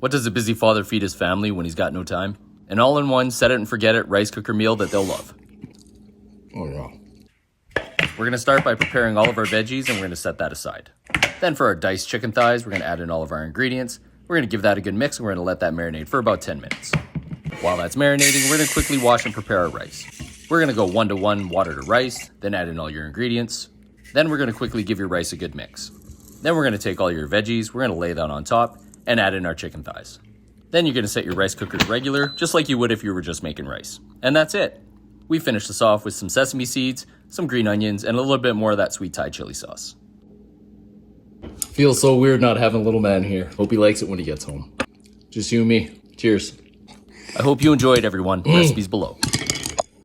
What does a busy father feed his family when he's got no time? An all-in-one, set it and forget it rice cooker meal that they'll love. Oh yeah. We're going to start by preparing all of our veggies and we're going to set that aside. Then for our diced chicken thighs, we're going to add in all of our ingredients. We're going to give that a good mix and we're going to let that marinate for about 10 minutes. While that's marinating, we're going to quickly wash and prepare our rice. We're going to go 1-to-1 water to rice, then add in all your ingredients. Then we're going to quickly give your rice a good mix. Then we're going to take all your veggies, we're going to lay that on top, and add in our chicken thighs. Then you're going to set your rice cooker to regular, just like you would if you were just making rice. And that's it. We finish this off with some sesame seeds, some green onions, and a little bit more of that sweet Thai chili sauce. Feels so weird not having a little man here. Hope he likes it when he gets home. Just you and me. Cheers. I hope you enjoyed, everyone. Recipes below.